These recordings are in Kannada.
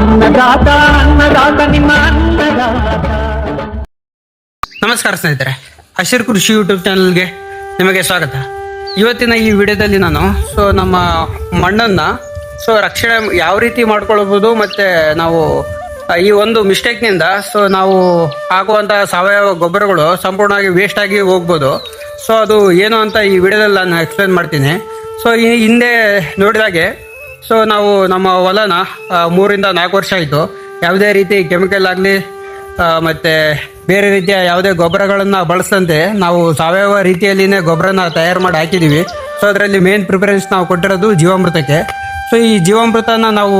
ಅನ್ನದಾತ ಅನ್ನದಾತ ನಿಮ್ಮ ಅನ್ನದಾತ. ನಮಸ್ಕಾರ ಸ್ನೇಹಿತರೆ, ಹಸಿರು ಕೃಷಿ ಯೂಟ್ಯೂಬ್ ಚಾನಲ್ಗೆ ನಿಮಗೆ ಸ್ವಾಗತ. ಇವತ್ತಿನ ಈ ವಿಡಿಯೋದಲ್ಲಿ ನಾನು ನಮ್ಮ ಮಣ್ಣನ್ನು ರಕ್ಷಣೆ ಯಾವ ರೀತಿ ಮಾಡ್ಕೊಳ್ಬೋದು, ಮತ್ತು ನಾವು ಈ ಒಂದು ಮಿಸ್ಟೇಕ್ನಿಂದ ನಾವು ಹಾಕುವಂಥ ಸಾವಯವ ಗೊಬ್ಬರಗಳು ಸಂಪೂರ್ಣವಾಗಿ ವೇಸ್ಟ್ ಆಗಿ ಹೋಗ್ಬೋದು. ಅದು ಏನು ಅಂತ ಈ ವಿಡಿಯೋದಲ್ಲಿ ನಾನು ಎಕ್ಸ್ಪ್ಲೇನ್ ಮಾಡ್ತೀನಿ. ಈ ಹಿಂದೆ ನೋಡಿದಾಗೆ ನಾವು ನಮ್ಮ ಹೊಲನ 3 ರಿಂದ 4 ವರ್ಷ ಆಯಿತು ಯಾವುದೇ ರೀತಿ ಕೆಮಿಕಲ್ ಆಗಲಿ ಮತ್ತು ಬೇರೆ ರೀತಿಯ ಯಾವುದೇ ಗೊಬ್ಬರಗಳನ್ನು ಬಳಸದಂತೆ ನಾವು ಸಾವಯವ ರೀತಿಯಲ್ಲಿನೇ ಗೊಬ್ಬರನ ತಯಾರು ಮಾಡಿ ಹಾಕಿದ್ದೀವಿ. ಅದರಲ್ಲಿ ಮೇನ್ ಪ್ರಿಫರೆನ್ಸ್ ನಾವು ಕೊಟ್ಟಿರೋದು ಜೀವಾಮೃತಕ್ಕೆ. ಈ ಜೀವಾಮೃತನ ನಾವು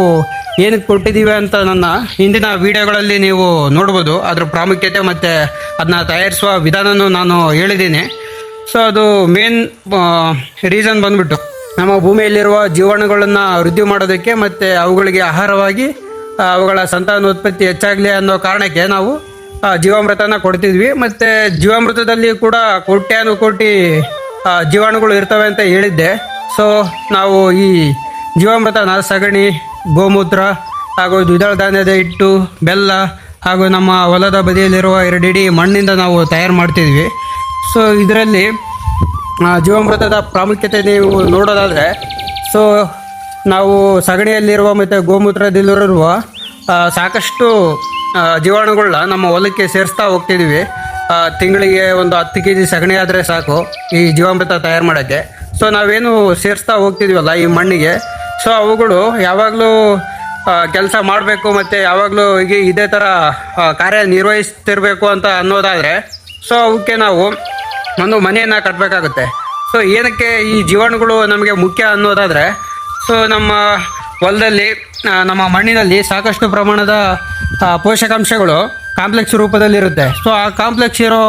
ಏನಕ್ಕೆ ಕೊಟ್ಟಿದ್ದೀವಿ ಅಂತ ನನ್ನ ಹಿಂದಿನ ವಿಡಿಯೋಗಳಲ್ಲಿ ನೀವು ನೋಡ್ಬೋದು. ಅದ್ರ ಪ್ರಾಮುಖ್ಯತೆ ಮತ್ತು ಅದನ್ನ ತಯಾರಿಸುವ ವಿಧಾನನೂ ನಾನು ಹೇಳಿದ್ದೀನಿ. ಅದು ಮೇನ್ ರೀಸನ್ ಬಂದ್ಬಿಟ್ಟು ನಮ್ಮ ಭೂಮಿಯಲ್ಲಿರುವ ಜೀವಾಣುಗಳನ್ನು ವೃದ್ಧಿ ಮಾಡೋದಕ್ಕೆ ಮತ್ತು ಅವುಗಳಿಗೆ ಆಹಾರವಾಗಿ ಅವುಗಳ ಸಂತಾನೋತ್ಪತ್ತಿ ಹೆಚ್ಚಾಗಲಿ ಅನ್ನೋ ಕಾರಣಕ್ಕೆ ನಾವು ಜೀವಾಮೃತನ ಕೊಡ್ತಿದ್ವಿ. ಮತ್ತು ಜೀವಾಮೃತದಲ್ಲಿ ಕೂಡ ಕೋಟ್ಯಾನುಕೋಟಿ ಜೀವಾಣುಗಳು ಇರ್ತವೆ ಅಂತ ಹೇಳಿದ್ದೆ. ನಾವು ಈ ಜೀವಾಮೃತನ ಸಗಣಿ, ಗೋಮೂತ್ರ ಹಾಗೂ ದ್ವಿದಳ ಧಾನ್ಯದ ಹಿಟ್ಟು, ಬೆಲ್ಲ ಹಾಗೂ ನಮ್ಮ ಹೊಲದ ಬದಿಯಲ್ಲಿರುವ 2 ಇಡಿ ಮಣ್ಣಿಂದ ನಾವು ತಯಾರು ಮಾಡ್ತಿದ್ವಿ. ಇದರಲ್ಲಿ ಜೀವಾಮೃತದ ಪ್ರಾಮುಖ್ಯತೆ ನೀವು ನೋಡೋದಾದರೆ ನಾವು ಸಗಣಿಯಲ್ಲಿರುವ ಮತ್ತು ಗೋಮೂತ್ರದಲ್ಲಿರುವ ಸಾಕಷ್ಟು ಜೀವಾಣುಗಳನ್ನ ನಮ್ಮ ಹೊಲಕ್ಕೆ ಸೇರಿಸ್ತಾ ಹೋಗ್ತಿದ್ದೀವಿ. ತಿಂಗಳಿಗೆ ಒಂದು 10 kg ಸಗಣಿ ಆದರೆ ಸಾಕು ಈ ಜೀವಾಮೃತ ತಯಾರು ಮಾಡೋಕ್ಕೆ. ನಾವೇನು ಸೇರಿಸ್ತಾ ಹೋಗ್ತಿದ್ದೀವಲ್ಲ ಈ ಮಣ್ಣಿಗೆ, ಅವುಗಳು ಯಾವಾಗಲೂ ಕೆಲಸ ಮಾಡಬೇಕು ಮತ್ತು ಯಾವಾಗಲೂ ಇದೇ ಥರ ಕಾರ್ಯನಿರ್ವಹಿಸ್ತಿರ್ಬೇಕು ಅಂತ ಅನ್ನೋದಾದರೆ ಅವಕ್ಕೆ ನಾವು ಒಂದು ಮನೆಯನ್ನು ಕಟ್ಟಬೇಕಾಗುತ್ತೆ. ಏನಕ್ಕೆ ಈ ಜೀವಾಣುಗಳು ನಮಗೆ ಮುಖ್ಯ ಅನ್ನೋದಾದರೆ ನಮ್ಮ ಹೊಲದಲ್ಲಿ ನಮ್ಮ ಮಣ್ಣಿನಲ್ಲಿ ಸಾಕಷ್ಟು ಪ್ರಮಾಣದ ಪೋಷಕಾಂಶಗಳು ಕಾಂಪ್ಲೆಕ್ಸ್ ರೂಪದಲ್ಲಿರುತ್ತೆ. ಆ ಕಾಂಪ್ಲೆಕ್ಸ್ ಇರೋ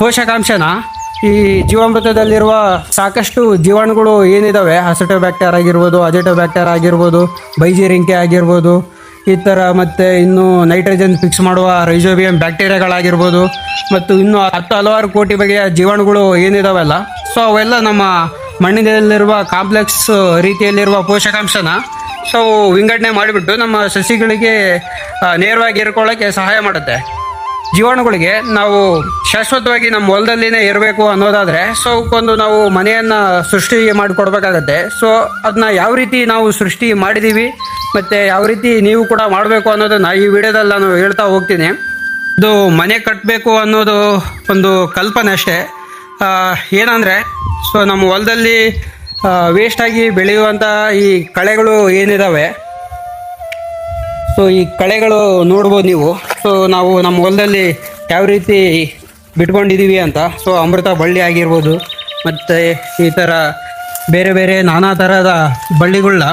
ಪೋಷಕಾಂಶನ ಈ ಜೀವಾಮೃತದಲ್ಲಿರುವ ಸಾಕಷ್ಟು ಜೀವಾಣುಗಳು ಏನಿದ್ದಾವೆ, ಅಸಿಟೋಬ್ಯಾಕ್ಟರ್ ಆಗಿರ್ಬೋದು, ಅಜೆಟೋಬ್ಯಾಕ್ಟರ್ ಆಗಿರ್ಬೋದು, ಬೈಜಿರಿಂಕೆ ಆಗಿರ್ಬೋದು, ಈ ಥರ ಮತ್ತು ಇನ್ನು ನೈಟ್ರೋಜನ್ ಫಿಕ್ಸ್ ಮಾಡುವ ರೈಜೋಬಿಯಂ ಬ್ಯಾಕ್ಟೀರಿಯಾಗಳಾಗಿರ್ಬೋದು, ಮತ್ತು ಇನ್ನೂ ಹಲವಾರು ಕೋಟಿ ಬಗೆಯ ಜೀವಾಣುಗಳು ಏನಿದಾವಲ್ಲ, ಅವೆಲ್ಲ ನಮ್ಮ ಮಣ್ಣಿನಲ್ಲಿರುವ ಕಾಂಪ್ಲೆಕ್ಸ್ ರೀತಿಯಲ್ಲಿರುವ ಪೋಷಕಾಂಶನ ವಿಂಗಡಣೆ ಮಾಡಿಬಿಟ್ಟು ನಮ್ಮ ಸಸಿಗಳಿಗೆ ನೇರವಾಗಿ ಇರ್ಕೊಳ್ಳೋಕ್ಕೆ ಸಹಾಯ ಮಾಡುತ್ತೆ. ಜೀವಾಣುಗಳಿಗೆ ನಾವು ಶಾಶ್ವತವಾಗಿ ನಮ್ಮ ಹೊಲದಲ್ಲಿನೇ ಇರಬೇಕು ಅನ್ನೋದಾದರೆ ಅವಕ್ಕೊಂದು ನಾವು ಮನೆಯನ್ನು ಸೃಷ್ಟಿ ಮಾಡಿಕೊಡ್ಬೇಕಾಗತ್ತೆ. ಅದನ್ನ ಯಾವ ರೀತಿ ನಾವು ಸೃಷ್ಟಿ ಮಾಡಿದ್ದೀವಿ ಮತ್ತು ಯಾವ ರೀತಿ ನೀವು ಕೂಡ ಮಾಡಬೇಕು ಅನ್ನೋದನ್ನು ಈ ವಿಡಿಯೋದಲ್ಲಿ ನಾನು ಹೇಳ್ತಾ ಹೋಗ್ತೀನಿ. ಇದು ಮನೆ ಕಟ್ಟಬೇಕು ಅನ್ನೋದು ಒಂದು ಕಲ್ಪನೆ ಅಷ್ಟೇ. ಏನಂದರೆ ನಮ್ಮ ಹೊಲದಲ್ಲಿ ವೇಸ್ಟಾಗಿ ಬೆಳೆಯುವಂಥ ಈ ಕಳೆಗಳು ಏನಿದ್ದಾವೆ, ಈ ಕಳೆಗಳು ನೋಡ್ಬೋದು ನೀವು. ನಾವು ನಮ್ಮ ಹೊಲದಲ್ಲಿ ಯಾವ ರೀತಿ ಬಿಟ್ಕೊಂಡಿದ್ದೀವಿ ಅಂತ. ಅಮೃತ ಬಳ್ಳಿ ಆಗಿರ್ಬೋದು, ಮತ್ತು ಈ ಥರ ಬೇರೆ ಬೇರೆ ನಾನಾ ಥರದ ಬಳ್ಳಿಗಳನ್ನ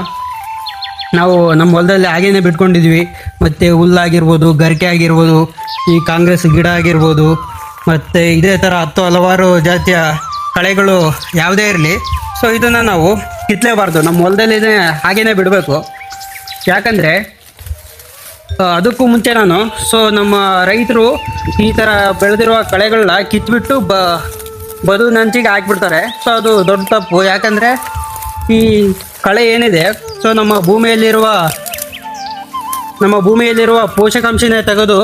ನಾವು ನಮ್ಮ ಹೊಲದಲ್ಲಿ ಹಾಗೇನೆ ಬಿಟ್ಕೊಂಡಿದ್ವಿ. ಮತ್ತು ಹುಲ್ಲಾಗಿರ್ಬೋದು, ಗರಿಕೆ ಆಗಿರ್ಬೋದು, ಈ ಕಾಂಗ್ರೆಸ್ ಗಿಡ ಆಗಿರ್ಬೋದು, ಮತ್ತು ಇದೇ ಥರ ಹಲವಾರು ಜಾತಿಯ ಕಳೆಗಳು ಯಾವುದೇ ಇರಲಿ ಇದನ್ನು ನಾವು ಕಿತ್ತಲೇಬಾರ್ದು, ನಮ್ಮ ಹೊಲದಲ್ಲಿನೇ ಹಾಗೇನೆ ಬಿಡಬೇಕು. ಯಾಕಂದರೆ ಅದಕ್ಕೂ ಮುಂಚೆ ನಾನು ನಮ್ಮ ರೈತರು ಈ ಥರ ಬೆಳೆದಿರುವ ಕಳೆಗಳನ್ನ ಕಿತ್ಬಿಟ್ಟು ಬದು ನಂಚಿಗೆ ಹಾಕಿಬಿಡ್ತಾರೆ. ಅದು ದೊಡ್ಡ ತಪ್ಪು. ಯಾಕಂದರೆ ಈ ಕಳೆ ಏನಿದೆ ನಮ್ಮ ಭೂಮಿಯಲ್ಲಿರುವ ಪೋಷಕಾಂಶನೇ ತೆಗೆದು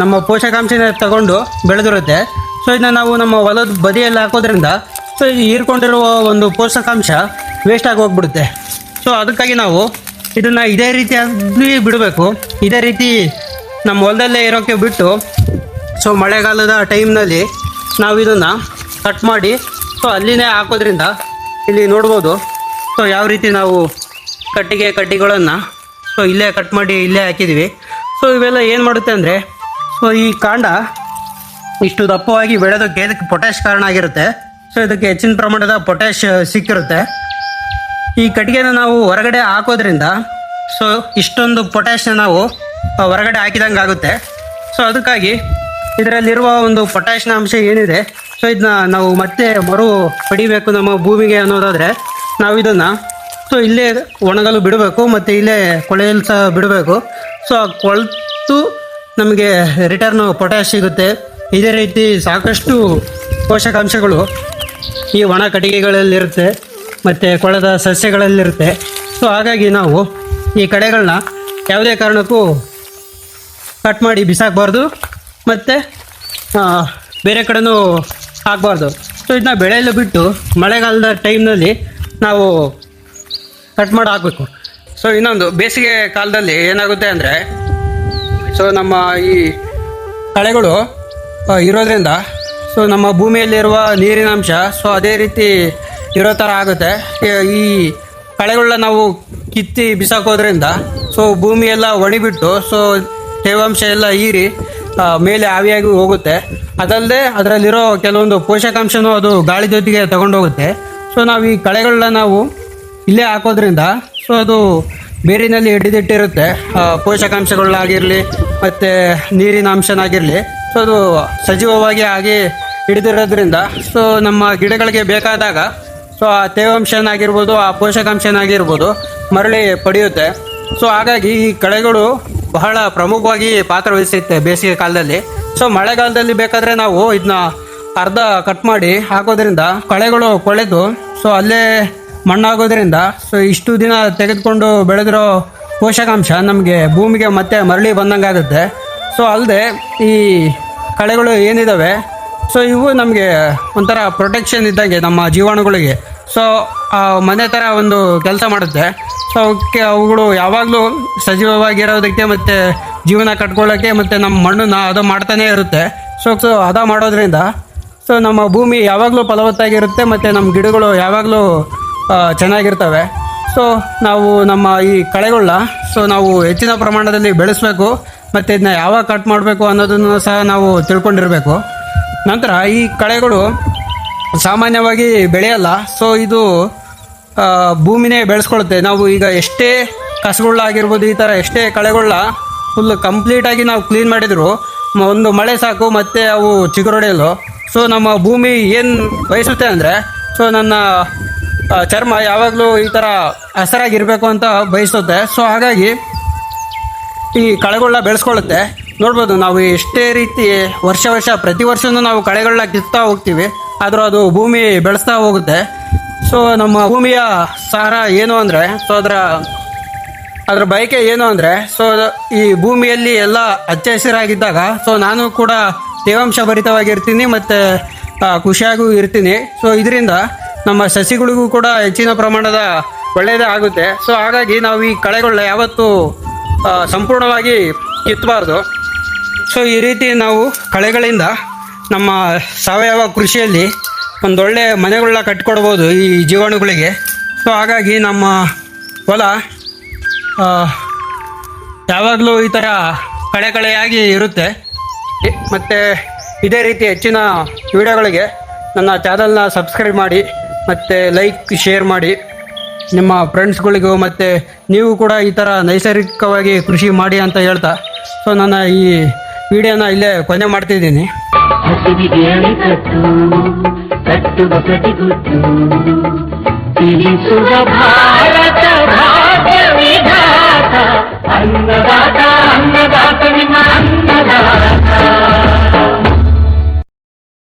ನಮ್ಮ ಪೋಷಕಾಂಶನೇ ತಗೊಂಡು ಬೆಳೆದಿರುತ್ತೆ. ಇದನ್ನ ನಾವು ನಮ್ಮ ಹೊಲದ ಬದಿಯಲ್ಲಿ ಹಾಕೋದ್ರಿಂದ ಹೀರ್ಕೊಂಡಿರುವ ಒಂದು ಪೋಷಕಾಂಶ ವೇಸ್ಟಾಗಿ ಹೋಗ್ಬಿಡುತ್ತೆ. ಅದಕ್ಕಾಗಿ ನಾವು ಇದನ್ನು ಇದೇ ರೀತಿಯಾಗಿ ಬಿಡಬೇಕು. ಇದೇ ರೀತಿ ನಮ್ಮ ಹೊಲದಲ್ಲೇ ಇರೋಕ್ಕೆ ಬಿಟ್ಟು ಮಳೆಗಾಲದ ಟೈಮ್ನಲ್ಲಿ ನಾವು ಇದನ್ನು ಕಟ್ ಮಾಡಿ ಅಲ್ಲಿನೇ ಹಾಕೋದ್ರಿಂದ ಇಲ್ಲಿ ನೋಡ್ಬೋದು ಯಾವ ರೀತಿ ನಾವು ಕಡ್ಡಿಗಳನ್ನು ಇಲ್ಲೇ ಕಟ್ ಮಾಡಿ ಇಲ್ಲೇ ಹಾಕಿದ್ದೀವಿ. ಇವೆಲ್ಲ ಏನು ಮಾಡುತ್ತೆ ಅಂದರೆ ಈ ಕಾಂಡ ಇಷ್ಟು ದಪ್ಪವಾಗಿ ಬೆಳೆದಕ್ಕೆ ಇದಕ್ಕೆ ಪೊಟ್ಯಾಶ್ ಕಾರಣ ಆಗಿರುತ್ತೆ. ಇದಕ್ಕೆ ಹೆಚ್ಚಿನ ಪ್ರಮಾಣದ ಪೊಟ್ಯಾಶ್ ಸಿಕ್ಕಿರುತ್ತೆ. ಈ ಕಟ್ಟಿಗೆನ ನಾವು ಹೊರಗಡೆ ಹಾಕೋದ್ರಿಂದ ಇಷ್ಟೊಂದು ಪೊಟ್ಯಾಶ್ನ ನಾವು ಹೊರಗಡೆ ಹಾಕಿದಂಗೆ ಆಗುತ್ತೆ. ಅದಕ್ಕಾಗಿ ಇದರಲ್ಲಿರುವ ಒಂದು ಪೊಟ್ಯಾಶ್ನ ಅಂಶ ಏನಿದೆ ಇದನ್ನ ನಾವು ಮತ್ತೆ ಮರು ಪಡಿಬೇಕು ನಮ್ಮ ಭೂಮಿಗೆ ಅನ್ನೋದಾದರೆ ನಾವು ಇದನ್ನು ಇಲ್ಲೇ ಒಣಗಲು ಬಿಡಬೇಕು ಮತ್ತು ಇಲ್ಲೇ ಕೊಳೆಯಲು ಸಹ ಬಿಡಬೇಕು. ಕೊಳೆತು ನಮಗೆ ರಿಟರ್ನು ಪೊಟ್ಯಾಶ್ ಸಿಗುತ್ತೆ. ಇದೇ ರೀತಿ ಸಾಕಷ್ಟು ಪೋಷಕಾಂಶಗಳು ಈ ಒಣ ಕಟ್ಟಿಗೆಗಳಲ್ಲಿರುತ್ತೆ ಮತ್ತು ಕೊಳೆದ ಸಸ್ಯಗಳಲ್ಲಿರುತ್ತೆ. ಹಾಗಾಗಿ ನಾವು ಈ ಕಳೆಗಳನ್ನ ಯಾವುದೇ ಕಾರಣಕ್ಕೂ ಕಟ್ ಮಾಡಿ ಬಿಸಾಕಬಾರ್ದು ಮತ್ತು ಬೇರೆ ಕಡೆನೂ ಹಾಕಬಾರ್ದು. ಸೊ ಇದನ್ನ ಬೆಳೆಯಲು ಬಿಟ್ಟು ಮಳೆಗಾಲದ ಟೈಮ್ನಲ್ಲಿ ನಾವು ಕಟ್ ಮಾಡಿ ಹಾಕಬೇಕು. ಸೊ ಇನ್ನೊಂದು ಬೇಸಿಗೆ ಕಾಲದಲ್ಲಿ ಏನಾಗುತ್ತೆ ಅಂದರೆ, ಸೊ ನಮ್ಮ ಈ ಕಳೆಗಳು ಇರೋದ್ರಿಂದ ಸೊ ನಮ್ಮ ಭೂಮಿಯಲ್ಲಿರುವ ನೀರಿನ ಅಂಶ ಸೊ ಅದೇ ರೀತಿ ಇರೋ ಥರ ಆಗುತ್ತೆ. ಈ ಕಳೆಗಳನ್ನ ನಾವು ಕಿತ್ತಿ ಬಿಸಾಕೋದ್ರಿಂದ ಸೊ ಭೂಮಿಯೆಲ್ಲ ಒಣಿಬಿಟ್ಟು ಸೊ ತೇವಾಂಶ ಎಲ್ಲ ಹೀರಿ ಮೇಲೆ ಆವಿಯಾಗಿ ಹೋಗುತ್ತೆ. ಅದಲ್ಲದೆ ಅದರಲ್ಲಿರೋ ಕೆಲವೊಂದು ಪೋಷಕಾಂಶನೂ ಅದು ಗಾಳಿ ಜೊತೆಗೆ ತಗೊಂಡೋಗುತ್ತೆ. ಸೊ ನಾವು ಈ ಕಳೆಗಳನ್ನ ನಾವು ಇಲ್ಲೇ ಹಾಕೋದ್ರಿಂದ ಸೊ ಅದು ಬೇರಿನಲ್ಲಿ ಹಿಡಿದಿಟ್ಟಿರುತ್ತೆ, ಪೋಷಕಾಂಶಗಳಾಗಿರಲಿ ಮತ್ತು ನೀರಿನ ಅಂಶನಾಗಿರಲಿ. ಸೊ ಅದು ಸಜೀವವಾಗಿ ಆಗಿ ಹಿಡಿದಿರೋದ್ರಿಂದ ಸೊ ನಮ್ಮ ಗಿಡಗಳಿಗೆ ಬೇಕಾದಾಗ ಸೊ ಆ ತೇವಾಂಶನಾಗಿರ್ಬೋದು, ಆ ಪೋಷಕಾಂಶನಾಗಿರ್ಬೋದು ಮರಳಿ ಪಡೆಯುತ್ತೆ. ಸೊ ಹಾಗಾಗಿ ಈ ಕಳೆಗಳು ಬಹಳ ಪ್ರಮುಖವಾಗಿ ಪಾತ್ರ ವಹಿಸುತ್ತೆ ಬೇಸಿಗೆ ಕಾಲದಲ್ಲಿ. ಸೊ ಮಳೆಗಾಲದಲ್ಲಿ ಬೇಕಾದರೆ ನಾವು ಇದನ್ನ ಅರ್ಧ ಕಟ್ ಮಾಡಿ ಹಾಕೋದ್ರಿಂದ ಕಳೆಗಳು ಕೊಳೆತು ಸೊ ಅಲ್ಲೇ ಮಣ್ಣಾಗೋದ್ರಿಂದ ಸೊ ಇಷ್ಟು ದಿನ ತೆಗೆದುಕೊಂಡು ಬೆಳೆದಿರೋ ಪೋಷಕಾಂಶ ನಮಗೆ ಭೂಮಿಗೆ ಮತ್ತೆ ಮರಳಿ ಬಂದಂಗೆ ಆಗುತ್ತೆ. ಸೊ ಅಲ್ಲದೆ ಈ ಕಳೆಗಳು ಏನಿದ್ದಾವೆ ಸೊ ಇವು ನಮಗೆ ಒಂಥರ ಪ್ರೊಟೆಕ್ಷನ್ ಇದ್ದಂಗೆ ನಮ್ಮ ಜೀವಾಣುಗಳಿಗೆ. ಸೊ ಮನೆ ಥರ ಒಂದು ಕೆಲಸ ಮಾಡುತ್ತೆ. ಸೊ ಅವಕ್ಕೆ ಅವುಗಳು ಯಾವಾಗಲೂ ಸಜೀವವಾಗಿರೋದಕ್ಕೆ ಮತ್ತು ಜೀವನ ಕಟ್ಕೊಳ್ಳೋಕ್ಕೆ ಮತ್ತು ನಮ್ಮ ಮಣ್ಣನ್ನು ಹದ ಮಾಡ್ತಾನೇ ಇರುತ್ತೆ. ಸೊ ಹದ ಮಾಡೋದ್ರಿಂದ ಸೊ ನಮ್ಮ ಭೂಮಿ ಯಾವಾಗಲೂ ಫಲವತ್ತಾಗಿರುತ್ತೆ ಮತ್ತು ನಮ್ಮ ಗಿಡಗಳು ಯಾವಾಗಲೂ ಚೆನ್ನಾಗಿರ್ತವೆ. ಸೊ ನಾವು ನಮ್ಮ ಈ ಕಳೆಗಳನ್ನ ಸೊ ನಾವು ಹೆಚ್ಚಿನ ಪ್ರಮಾಣದಲ್ಲಿ ಬೆಳೆಸಬೇಕು ಮತ್ತು ಇದನ್ನ ಯಾವಾಗ ಕಟ್ ಮಾಡಬೇಕು ಅನ್ನೋದನ್ನು ಸಹ ನಾವು ತಿಳ್ಕೊಂಡಿರಬೇಕು. ನಂತರ ಈ ಕಳೆಗಳು ಸಾಮಾನ್ಯವಾಗಿ ಬೆಳೆಯಲ್ಲ. ಸೊ ಇದು ಭೂಮಿನೇ ಬೆಳೆಸ್ಕೊಳುತ್ತೆ. ನಾವು ಈಗ ಎಷ್ಟೇ ಕಸಗಳಾಗಿರ್ಬೋದು, ಈ ಥರ ಎಷ್ಟೇ ಕಳೆಗಳನ್ನ ಫುಲ್ ಕಂಪ್ಲೀಟಾಗಿ ನಾವು ಕ್ಲೀನ್ ಮಾಡಿದ್ರು ಒಂದು ಮಳೆ ಸಾಕು ಮತ್ತು ಅವು ಚಿಗುರೊಡೆಯಲು. ಸೊ ನಮ್ಮ ಭೂಮಿ ಏನು ಬಯಸುತ್ತೆ ಅಂದರೆ ಸೊ ನನ್ನ ಚರ್ಮ ಯಾವಾಗಲೂ ಈ ಥರ ಹಸಿರಾಗಿರಬೇಕು ಅಂತ ಬಯಸುತ್ತೆ. ಸೊ ಹಾಗಾಗಿ ಈ ಕಳೆಗಳನ್ನ ಬೆಳೆಸ್ಕೊಳ್ಳುತ್ತೆ. ನೋಡ್ಬೋದು ನಾವು ಎಷ್ಟೇ ರೀತಿ ವರ್ಷ ಪ್ರತಿ ವರ್ಷವೂ ನಾವು ಕಳೆಗಳನ್ನ ಕಿತ್ತಾ ಹೋಗ್ತೀವಿ, ಆದರೂ ಅದು ಭೂಮಿ ಬೆಳೆಸ್ತಾ ಹೋಗುತ್ತೆ. ಸೊ ನಮ್ಮ ಭೂಮಿಯ ಸಾರ ಏನು ಅಂದರೆ ಸೊ ಅದರ ಬಯಕೆ ಏನು ಅಂದರೆ ಸೊ ಈ ಭೂಮಿಯಲ್ಲಿ ಎಲ್ಲ ಹಚ್ಚ ಹಸಿರಾಗಿದ್ದಾಗ ಸೊ ನಾನು ಕೂಡ ತೇವಾಂಶ ಭರಿತವಾಗಿರ್ತೀನಿ ಮತ್ತು ಖುಷಿಯಾಗೂ ಇರ್ತೀನಿ. ಸೊ ಇದರಿಂದ ನಮ್ಮ ಸಸಿಗಳಿಗೂ ಕೂಡ ಹೆಚ್ಚಿನ ಪ್ರಮಾಣದ ಒಳ್ಳೆಯದೇ ಆಗುತ್ತೆ. ಸೊ ಹಾಗಾಗಿ ನಾವು ಈ ಕಳೆಗಳನ್ನ ಯಾವತ್ತೂ ಸಂಪೂರ್ಣವಾಗಿ ಕಿತ್ತಬಾರ್ದು. ಸೊ ಈ ರೀತಿ ನಾವು ಕಳೆಗಳಿಂದ ನಮ್ಮ ಸಾವಯವ ಕೃಷಿಯಲ್ಲಿ ಒಂದೊಳ್ಳೆ ಮನೆಗಳನ್ನ ಕಟ್ಕೊಡ್ಬೋದು ಈ ಜೀವಾಣುಗಳಿಗೆ. ಸೊ ಹಾಗಾಗಿ ನಮ್ಮ ಹೊಲ ಯಾವಾಗಲೂ ಈ ಥರ ಕಳೆಯಾಗಿ ಇರುತ್ತೆ. ಮತ್ತು ಇದೇ ರೀತಿ ಹೆಚ್ಚಿನ ವಿಡಿಯೋಗಳಿಗೆ ನನ್ನ ಚಾನಲ್ನ ಸಬ್ಸ್ಕ್ರೈಬ್ ಮಾಡಿ ಮತ್ತು ಲೈಕ್ ಶೇರ್ ಮಾಡಿ ನಿಮ್ಮ ಫ್ರೆಂಡ್ಸ್ಗಳಿಗೂ, ಮತ್ತು ನೀವು ಕೂಡ ಈ ಥರ ನೈಸರ್ಗಿಕವಾಗಿ ಕೃಷಿ ಮಾಡಿ ಅಂತ ಹೇಳ್ತಾ ಸೊ ನನ್ನ ಈ ವಿಡಿಯೋನ ಇಲ್ಲೇ ಕೊನೆ ಮಾಡ್ತಿದ್ದೀನಿ. ಹಸಿವಿಗೆ ಅಣೆಕಟ್ಟು ಕಟ್ಟುವ ಪ್ರತಿಗುಟ್ಟು ತಿಳಿಸುವ ಭಾರತ ಭಾಗ್ಯ ವಿಧಾತ ಅನ್ನದಾತ ಅನ್ನದಾತ